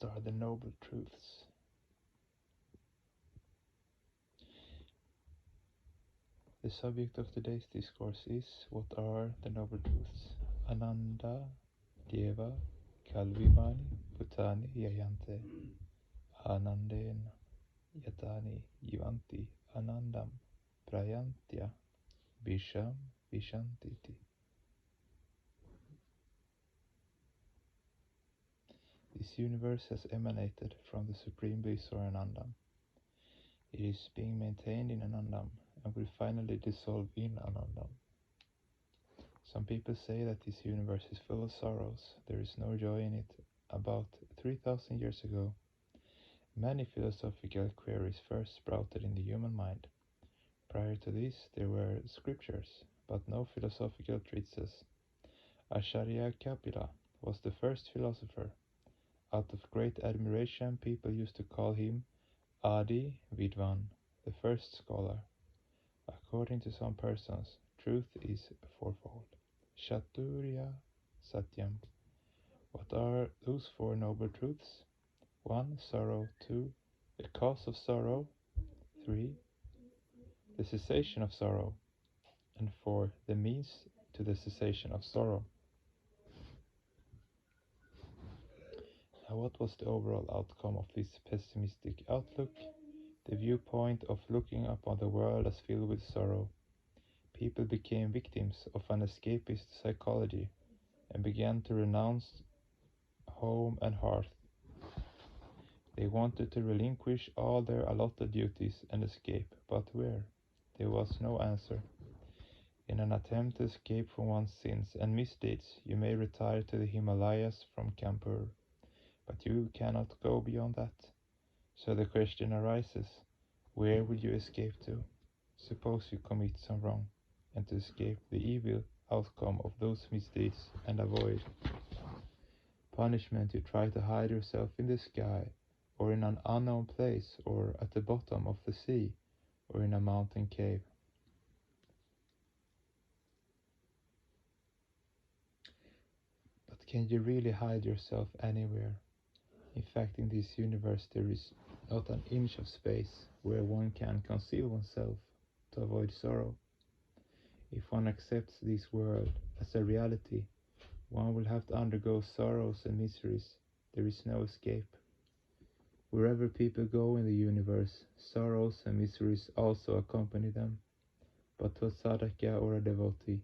are the noble truths? The subject of today's discourse is, what are the noble truths? Ananda, Deva, Kalvimani, Bhutani, Yayante, Anandena, Yatani, Yivanti, Anandam, Prayantya, Visham, Vishantiti. This universe has emanated from the Supreme Bliss or Anandam. It is being maintained in Anandam and will finally dissolve in Anandam. Some people say that this universe is full of sorrows. There is no joy in it. About 3,000 years ago, many philosophical queries first sprouted in the human mind. Prior to this, there were scriptures, but no philosophical treatises. Acharya Kapila was the first philosopher. Out of great admiration, people used to call him Adi Vidwan, the first scholar. According to some persons, truth is fourfold. Chaturya Satyam. What are those four noble truths? 1. Sorrow. 2. The cause of sorrow. 3. The cessation of sorrow. And 4. The means to the cessation of sorrow. Now, what was the overall outcome of this pessimistic outlook? The viewpoint of looking upon the world as filled with sorrow. People became victims of an escapist psychology and began to renounce home and hearth. They wanted to relinquish all their allotted duties and escape, but where? There was no answer. In an attempt to escape from one's sins and misdeeds, you may retire to the Himalayas from Kanpur, but you cannot go beyond that. So the question arises, where will you escape to? Suppose you commit some wrong, and to escape the evil outcome of those misdeeds and avoid punishment, you try to hide yourself in the sky, or in an unknown place, or at the bottom of the sea, or in a mountain cave. But can you really hide yourself anywhere? In fact, in this universe there is not an inch of space where one can conceal oneself to avoid sorrow. If one accepts this world as a reality, one will have to undergo sorrows and miseries. There is no escape. Wherever people go in the universe, sorrows and miseries also accompany them. But to a sadhaka or a devotee,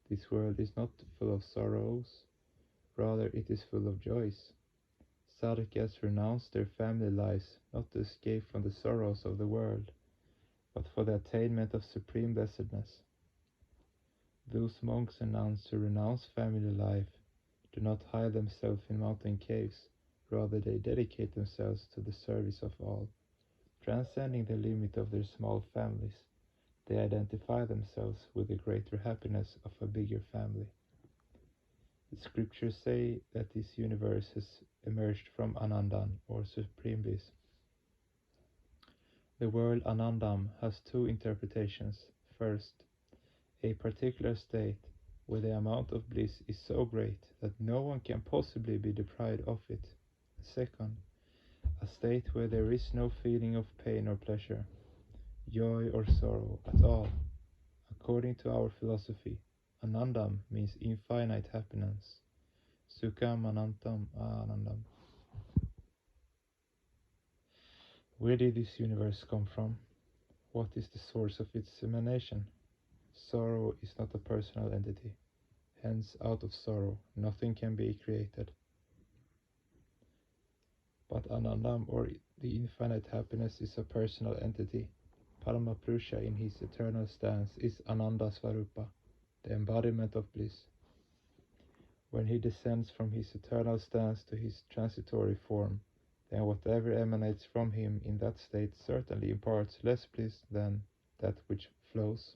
this world is not full of sorrows, rather it is full of joys. Sadhakas renounce their family lives not to escape from the sorrows of the world, but for the attainment of supreme blessedness. Those monks and nuns who renounce family life do not hide themselves in mountain caves, rather they dedicate themselves to the service of all. Transcending the limit of their small families, they identify themselves with the greater happiness of a bigger family. The scriptures say that this universe has emerged from Anandam, or supreme bliss. The word Anandam has two interpretations. First, a particular state where the amount of bliss is so great that no one can possibly be deprived of it. Second, a state where there is no feeling of pain or pleasure, joy or sorrow at all. According to our philosophy, Anandam means infinite happiness. Sukham Anantam Anandam. Where did this universe come from? What is the source of its emanation? Sorrow is not a personal entity. Hence, out of sorrow, nothing can be created. But Anandam, or the infinite happiness, is a personal entity. Paramapurusha, in his eternal stance, is Ananda Svarupa, the embodiment of bliss. When he descends from his eternal stance to his transitory form, then whatever emanates from him in that state certainly imparts less bliss than that which flows.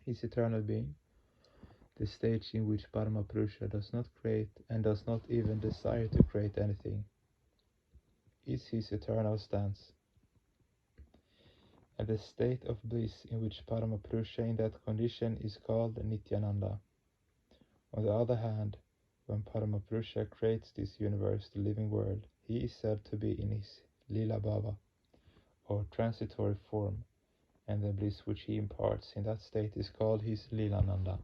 His eternal being, the stage in which Paramapurusha does not create and does not even desire to create anything, is his eternal stance. And the state of bliss in which Paramapurusha in that condition is called Nityananda. On the other hand, When Paramapurusha creates this universe, the living world, he is said to be in his Lila Bhava, or transitory form, and the bliss which he imparts in that state is called his Lilananda.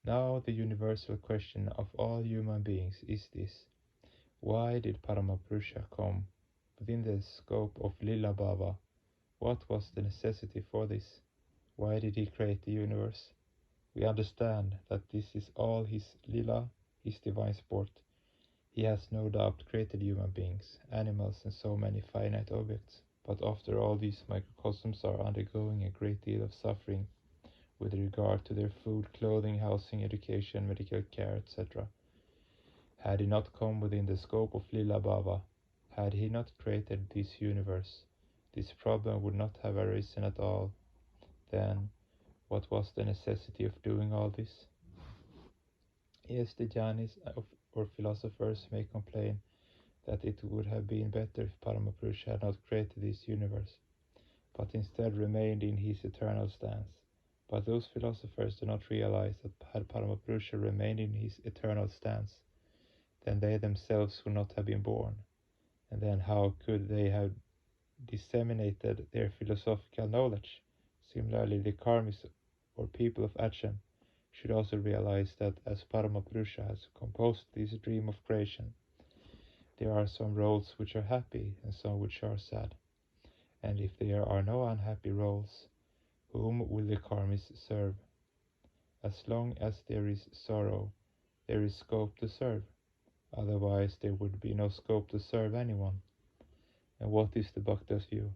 Now the universal question of all human beings is this: why did Paramapurusha come within the scope of Lila Bhava? What was the necessity for this? Why did he create the universe? We understand that this is all his Lila, his divine sport. He has no doubt created human beings, animals, and so many finite objects. But after all, these microcosms are undergoing a great deal of suffering with regard to their food, clothing, housing, education, medical care, etc. Had he not come within the scope of Lila Bhava, had he not created this universe, this problem would not have arisen at all. Then, what was the necessity of doing all this? Yes, the Jnanis or philosophers may complain that it would have been better if Paramapurusha had not created this universe, but instead remained in his eternal stance. But those philosophers do not realize that had Paramapurusha remained in his eternal stance, then they themselves would not have been born, and then how could they have disseminated their philosophical knowledge? Similarly, the karmis or people of action should also realize that as Paramapurusha has composed this dream of creation, there are some roles which are happy and some which are sad. And if there are no unhappy roles, whom will the karmis serve? As long as there is sorrow, there is scope to serve. Otherwise, there would be no scope to serve anyone. And what is the Bhakta's view?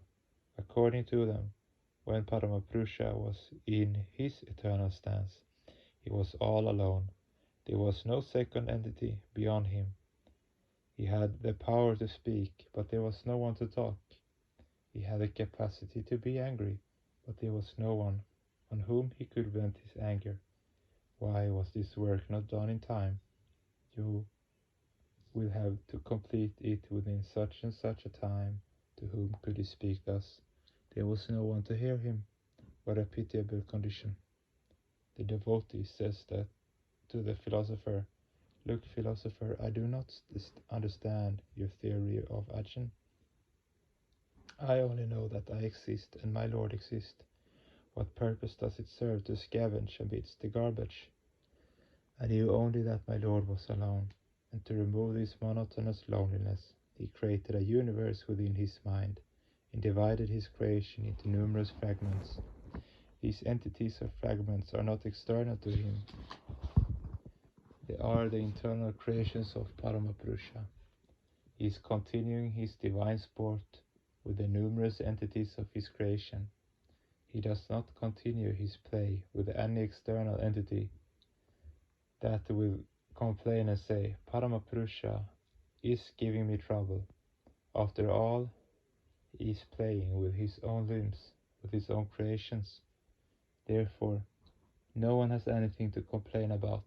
According to them, when Paramapurusha was in his eternal stance, he was all alone. There was no second entity beyond him. He had the power to speak, but there was no one to talk. He had the capacity to be angry, but there was no one on whom he could vent his anger. Why was this work not done in time? You will have to complete it within such and such a time. To whom could he speak thus? There was no one to hear him. What a pitiable condition. The devotee says that to the philosopher, "Look, philosopher, I do not understand your theory of action. I only know that I exist and my Lord exists. What purpose does it serve to scavenge amidst the garbage? I knew only that my Lord was alone, and to remove this monotonous loneliness, he created a universe within his mind, and divided his creation into numerous fragments. These entities or fragments are not external to him. They are the internal creations of Paramapurusha. He is continuing his divine sport with the numerous entities of his creation. He does not continue his play with any external entity that will complain and say, Paramapurusha is giving me trouble. After all, he is playing with his own limbs, with his own creations. Therefore, no one has anything to complain about.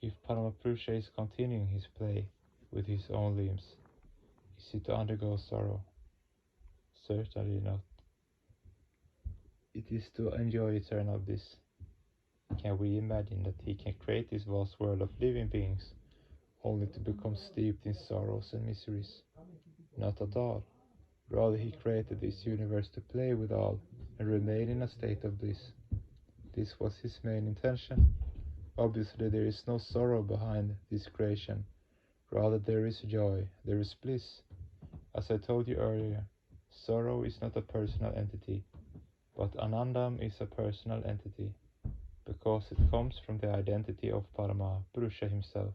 If Paramapurusha is continuing his play with his own limbs, is he to undergo sorrow? Certainly not. It is to enjoy eternal bliss. Can we imagine that he can create this vast world of living beings only to become steeped in sorrows and miseries? Not at all. Rather, he created this universe to play with all and remain in a state of bliss. This was his main intention. Obviously, there is no sorrow behind this creation. Rather, there is joy, there is bliss. As I told you earlier, sorrow is not a personal entity, but Anandam is a personal entity, because it comes from the identity of Paramapurusha himself.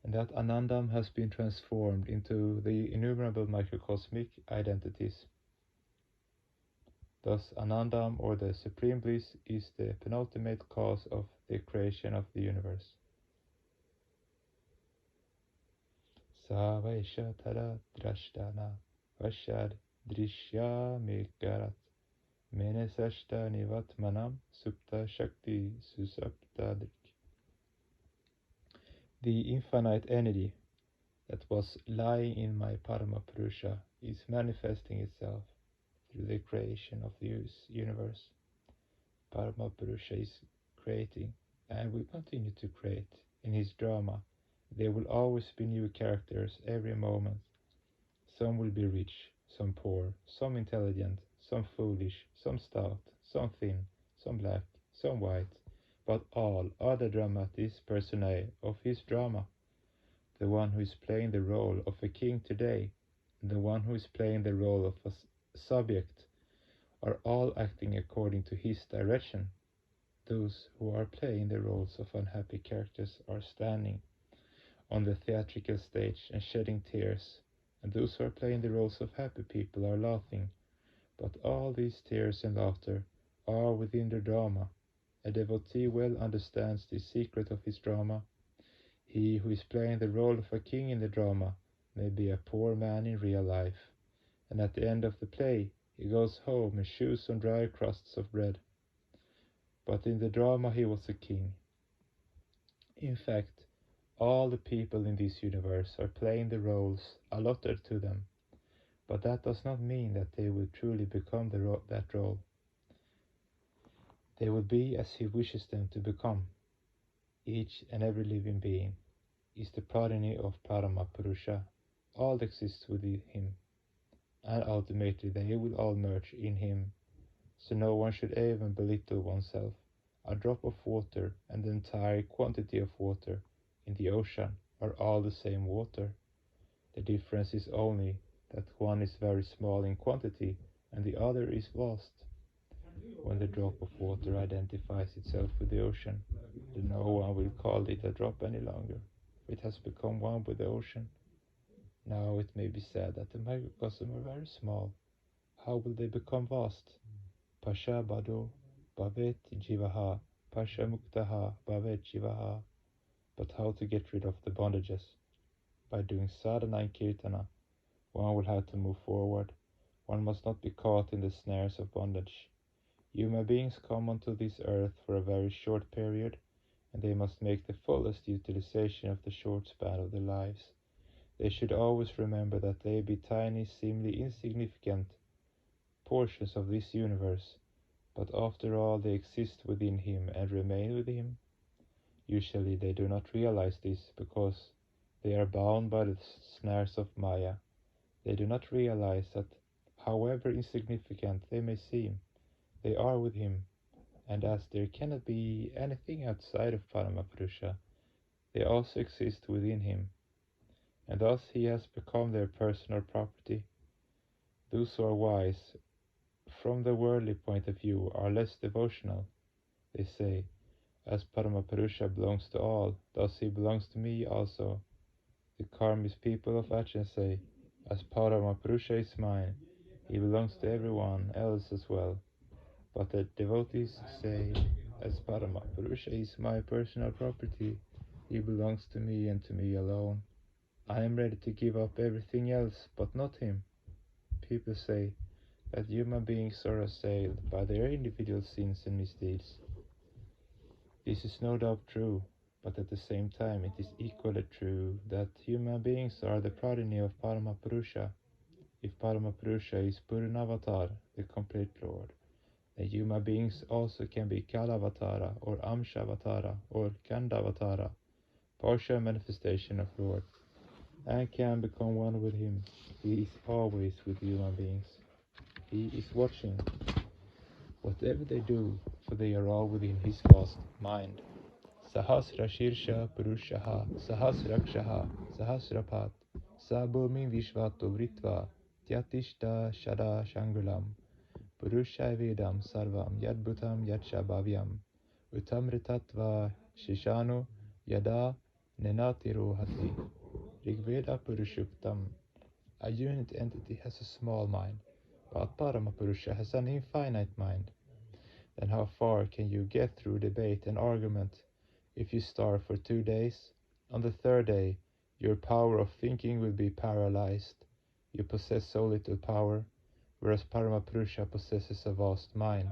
And that Anandam has been transformed into the innumerable microcosmic identities. Thus, Anandam, or the supreme bliss, is the penultimate cause of the creation of the universe. Savaisha tada drashtana vashad drishyami garat menesashta nivatmanam supta shakti susaptadrik. The infinite energy that was lying in my Paramapurusha is manifesting itself through the creation of the universe. Paramapurusha is creating and will continue to create in his drama, there will always be new characters every moment. Some will be rich, some poor, some intelligent, some foolish, some stout, some thin, some black, some white, but all are the dramatis personae of his drama. The one who is playing the role of a king today, and the one who is playing the role of a subject, are all acting according to his direction. Those who are playing the roles of unhappy characters are standing on the theatrical stage and shedding tears, and those who are playing the roles of happy people are laughing. But all these tears and laughter are within the drama. A devotee well understands the secret of his drama. He who is playing the role of a king in the drama may be a poor man in real life, and at the end of the play he goes home and chews on dry crusts of bread. But in the drama he was a king. In fact, all the people in this universe are playing the roles allotted to them, but that does not mean that they will truly become that role. They will be as he wishes them to become. Each and every living being is the progeny of Paramapurusha. All exists within him, and ultimately they will all merge in him. So no one should even belittle oneself. A drop of water and the entire quantity of water in the ocean are all the same water. The difference is only that one is very small in quantity and the other is vast. When the drop of water identifies itself with the ocean, then no one will call it a drop any longer. It has become one with the ocean. Now it may be said that the microcosm are very small. How will they become vast? Pasha bado bhavet jivaha, pasha muktaha bhavet jivaha. But how to get rid of the bondages? By doing sadhana and kirtana, one will have to move forward. One must not be caught in the snares of bondage. Human beings come onto this earth for a very short period, and they must make the fullest utilization of the short span of their lives. They should always remember that they be tiny, seemingly insignificant portions of this universe, but after all they exist within him and remain with him. Usually they do not realize this because they are bound by the snares of Maya. They do not realize that, however insignificant they may seem, they are with him, and as there cannot be anything outside of Paramapurusha, they also exist within him, and thus he has become their personal property. Those who are wise, from the worldly point of view, are less devotional. They say, as Paramapurusha belongs to all, thus he belongs to me also. The karmist people of Achen say, as Paramapurusha is mine, he belongs to everyone else as well. But the devotees say, as Paramapurusha is my personal property, he belongs to me and to me alone. I am ready to give up everything else, but not him. People say that human beings are assailed by their individual sins and misdeeds. This is no doubt true, but at the same time it is equally true that human beings are the progeny of Paramapurusha. If Paramapurusha is Purnavatar, the complete Lord, then human beings also can be Kalavatara or Amshavatara or Kandavatara, partial manifestation of Lord, and can become one with him. He is always with human beings. He is watching whatever they do, for they are all within his vast mind. Sahasra Shirsha Purushaha Sahasrakshaha Sahasrapat Sabhumi Vishvato Vritva Tyatishta Shada Shangulam Purushai Vedam Sarvam Yadbhutam Yatshabhavyam Utamritatva Shishanu Yada Nenatirohati Rigveda Purushuktam. A unit entity has a small mind, but Paramapurusha has an infinite mind. Then how far can you get through debate and argument if you starve for 2 days? On the third day, your power of thinking will be paralyzed. You possess so little power, whereas Paramapurusha possesses a vast mind.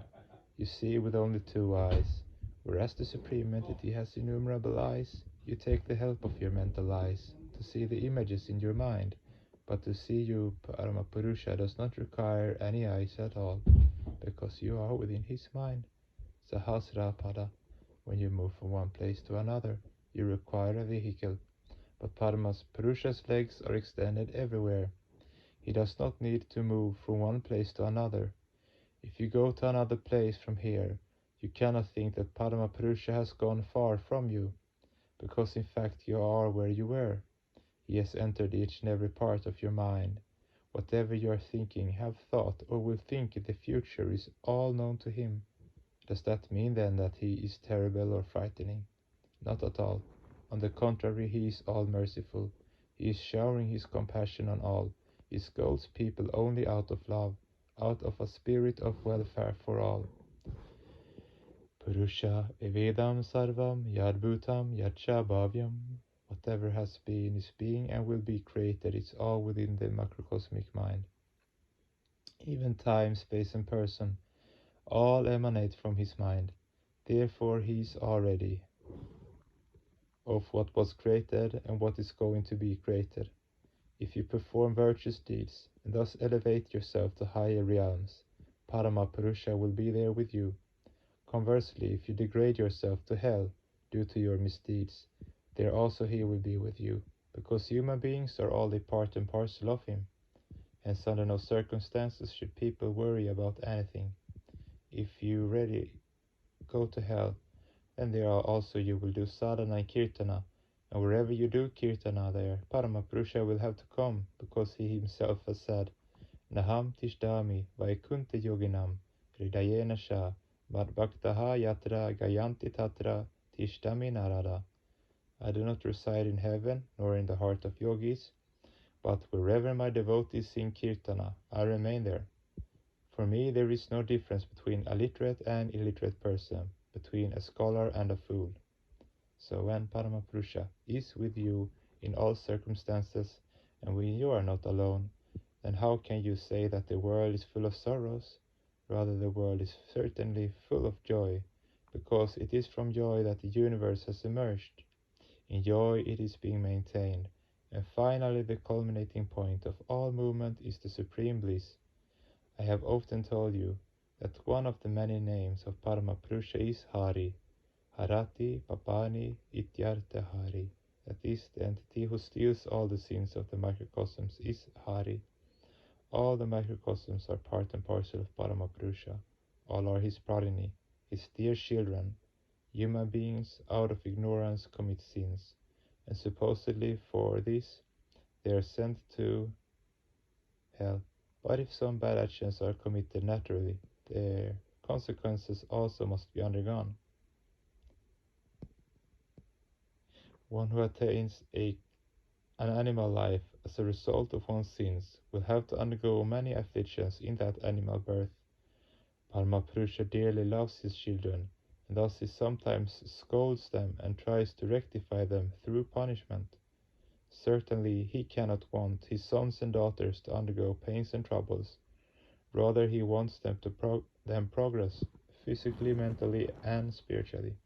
You see with only 2 eyes, whereas the Supreme Entity has innumerable eyes. You take the help of your mental eyes to see the images in your mind, but to see you, Paramapurusha, does not require any eyes at all, because you are within his mind. Sahasrapada. When you move from one place to another, you require a vehicle, but Purusha's legs are extended everywhere. He does not need to move from one place to another. If you go to another place from here, you cannot think that Purusha has gone far from you, because in fact you are where you were. He has entered each and every part of your mind. Whatever you are thinking, have thought, or will think in the future is all known to him. Does that mean then that he is terrible or frightening? Not at all. On the contrary, he is all merciful. He is showering his compassion on all. He scolds people only out of love, out of a spirit of welfare for all. Purusha evedam sarvam yadbhutam yacha bhavyam. Whatever has been is being and will be created. It's all within the macrocosmic mind. Even time, space, and person all emanate from his mind. Therefore, he is already of what was created and what is going to be created. If you perform virtuous deeds and thus elevate yourself to higher realms, Purusha will be there with you. Conversely, if you degrade yourself to hell due to your misdeeds, there also he will be with you, because human beings are all a part and parcel of him. Hence, under no circumstances should people worry about anything. If you really go to hell, then there are also you will do sadhana and kirtana, and wherever you do kirtana there, Purusha will have to come, because he himself has said, Naham tishdami vaikunta yoginam hridayena sha madbhaktaha yatra gayanti tatra tishdami narada. I do not reside in heaven, nor in the heart of yogis, but wherever my devotees sing kirtana, I remain there. For me there is no difference between a literate and illiterate person, between a scholar and a fool. So when Purusha is with you in all circumstances, and when you are not alone, then how can you say that the world is full of sorrows? Rather, the world is certainly full of joy, because it is from joy that the universe has emerged. In joy it is being maintained, and finally the culminating point of all movement is the supreme bliss. I have often told you that one of the many names of Purusha is Hari. Harati Papani Ityartha Hari. That is, the entity who steals all the sins of the microcosms is Hari. All the microcosms are part and parcel of Purusha. All are his progeny, his dear children. Human beings, out of ignorance, commit sins, and supposedly for this they are sent to hell. But if some bad actions are committed naturally, their consequences also must be undergone. One who attains an animal life as a result of one's sins will have to undergo many afflictions in that animal birth. Purusha dearly loves his children, and thus he sometimes scolds them and tries to rectify them through punishment. Certainly he cannot want his sons and daughters to undergo pains and troubles. Rather, he wants them to progress physically, mentally, and spiritually.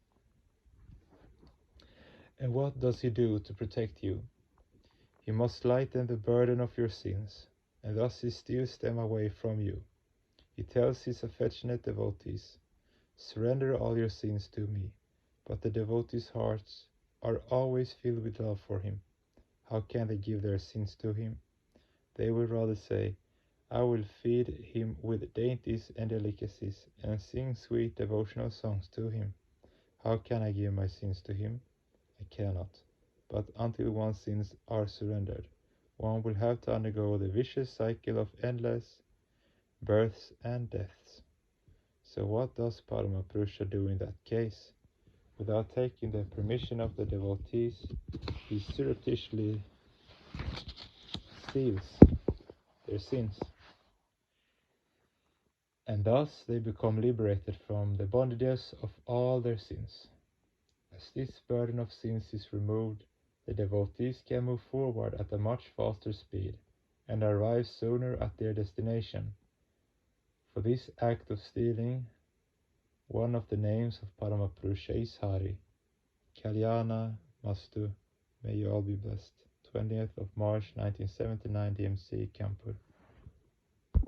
And what does he do to protect you? He must lighten the burden of your sins, and thus he steals them away from you. He tells his affectionate devotees, surrender all your sins to me. But the devotees' hearts are always filled with love for him. How can they give their sins to him? They will rather say, I will feed him with dainties and delicacies, and sing sweet devotional songs to him. How can I give my sins to him? I cannot. But until one's sins are surrendered, one will have to undergo the vicious cycle of endless births and deaths. So what does Purusha do in that case? Without taking the permission of the devotees, he surreptitiously steals their sins. And thus they become liberated from the bondages of all their sins. As this burden of sins is removed, the devotees can move forward at a much faster speed and arrive sooner at their destination. For this act of stealing, one of the names of Purusha is Hari. Kalyana Mastu. May you all be blessed. 20th of March 1979 DMC Kanpur.